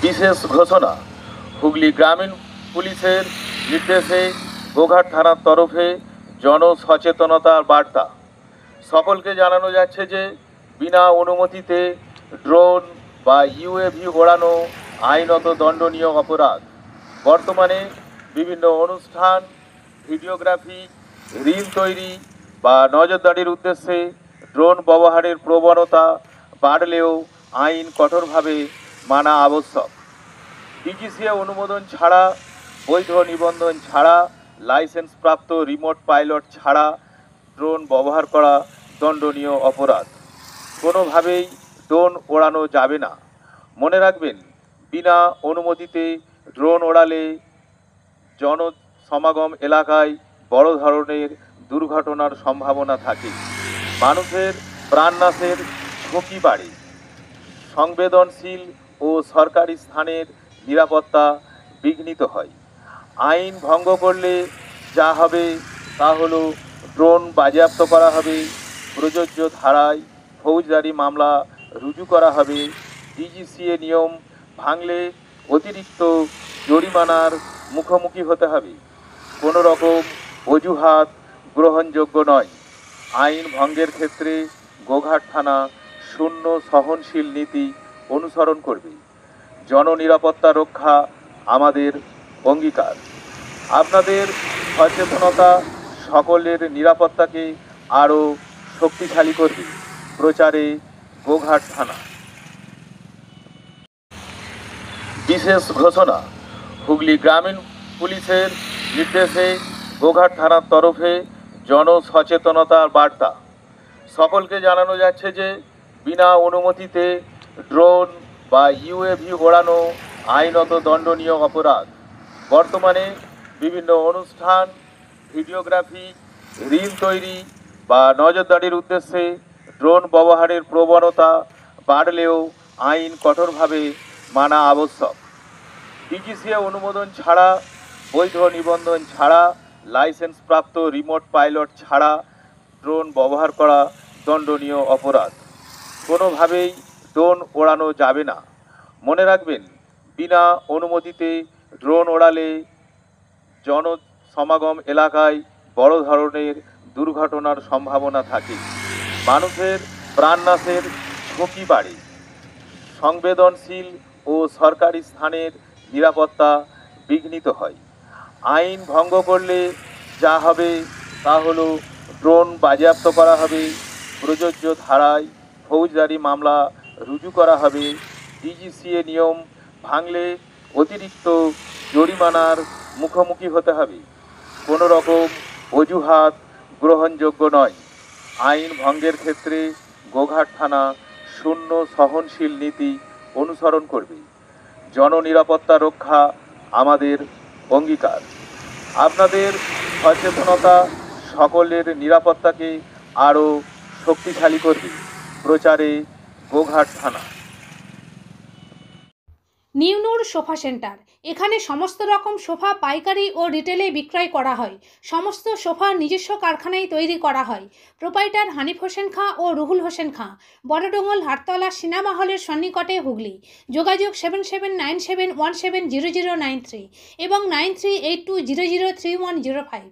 বিশেষ ঘোষণা। হুগলি গ্রামীণ পুলিশের নির্দেশে গোঘাট থানার তরফে জনসচেতনতার বার্তা। সকলকে জানানো যাচ্ছে যে বিনা অনুমতিতে ড্রোন বা ইউএভি ওড়ানো আইনত দণ্ডনীয় অপরাধ। বর্তমানে বিভিন্ন অনুষ্ঠান, ভিডিওগ্রাফি, রিল তৈরি বা নজরদারির উদ্দেশ্যে ড্রোন ব্যবহারের প্রবণতা বাড়লেও আইন কঠোরভাবে মানা আবশ্যক। ডিজিসিএ অনুমোদন ছাড়া, বৈধ নিবন্ধন ছাড়া, লাইসেন্সপ্রাপ্ত রিমোট পাইলট ছাড়া ড্রোন ব্যবহার করা দণ্ডনীয় অপরাধ। কোনোভাবেই ড্রোন ওড়ানো যাবে না। মনে রাখবেন, বিনা অনুমতিতে ড্রোন ওড়ালে জনসমাগম এলাকায় বড় ধরনের দুর্ঘটনার সম্ভাবনা থাকে। মানুষের প্রাণনাশের ঝুঁকি বাড়ে। সংবেদনশীল ও সরকারি স্থানের নিরাপত্তা বিঘ্নিত হয়। আইন ভঙ্গ করলে যা হবে তা হলো ড্রোন বাজেয়াপ্ত করা হবে, প্রযোজ্য ধারায় ফৌজদারি মামলা রুজু করা হবে। ডিজিসিএ নিয়ম ভাঙলে অতিরিক্ত জরিমানার মুখোমুখি হতে হবে। কোনো রকম অজুহাত গ্রহণযোগ্য নয়। আইন ভঙ্গের ক্ষেত্রে গোঘাট থানা শূন্য সহনশীল নীতি অনুসরণ করবে। জননিরাপত্তা রক্ষা আমাদের অঙ্গীকার। আপনাদের সচেতনতা সকলের নিরাপত্তাকে আরও শক্তিশালী করবে। প্রচারে গোঘাট থানা। বিশেষ ঘোষণা। হুগলি গ্রামীণ পুলিশের নির্দেশে গোঘাট থানার তরফে জনসচেতনতার বার্তা। সকলকে জানানো যাচ্ছে যে বিনা অনুমতিতে ড্রোন বা ইউএভি ওড়ানো আইনত দণ্ডনীয় অপরাধ। বর্তমানে বিভিন্ন অনুষ্ঠান, ভিডিওগ্রাফি, রিল তৈরি বা নজরদারির উদ্দেশ্যে ড্রোন ব্যবহারের প্রবণতা বাড়লেও আইন কঠোরভাবে মানা আবশ্যক। ডিজিসিএ অনুমোদন ছাড়া, বৈধ নিবন্ধন ছাড়া, লাইসেন্সপ্রাপ্ত রিমোট পাইলট ছাড়া ড্রোন ব্যবহার করা দণ্ডনীয় অপরাধ। কোনোভাবেই ড্রোন ওড়ানো যাবে না। মনে রাখবেন, বিনা অনুমতিতে ড্রোন ওড়ালে জনসমাগম এলাকায় বড় ধরনের দুর্ঘটনার সম্ভাবনা থাকে। মানুষের প্রাণনাশের ঝুঁকি বাড়ে। সংবেদনশীল ও সরকারি স্থানের নিরাপত্তা বিঘ্নিত হয়। আইন ভঙ্গ করলে যা হবে তা হলো ড্রোন বাজেয়াপ্ত করা হবে, প্রযোজ্য ধারায় ফৌজদারি মামলা রুজু করা হবে। ডিজিসিএ নিয়ম ভাঙলে অতিরিক্ত জরিমানার মুখোমুখি হতে হবে। কোনো রকম অজুহাত গ্রহণযোগ্য নয়। আইন ভঙ্গের ক্ষেত্রে গোঘাট থানা শূন্য সহনশীল নীতি অনুসরণ করবে। জননিরাপত্তা রক্ষা আমাদের অঙ্গীকার। আপনাদের সচেতনতা সকলের নিরাপত্তাকে আরও শক্তিশালী করবে। প্রচারে গোঘাট থানা। নিউনুর সোফা সেন্টার। এখানে সমস্ত রকম সোফা পাইকারি ও রিটেলে বিক্রয় করা হয়। সমস্ত সোফা নিজস্ব কারখানায় তৈরি করা হয়। প্রোপাইটার হানিফ হোসেন খাঁ ও রুহুল হোসেন খাঁ, বড়ডোঙ্গল হাটতলা সিনেমা হলের সন্নিকটে, হুগলি। যোগাযোগ 7797170093 এবং 9382003105।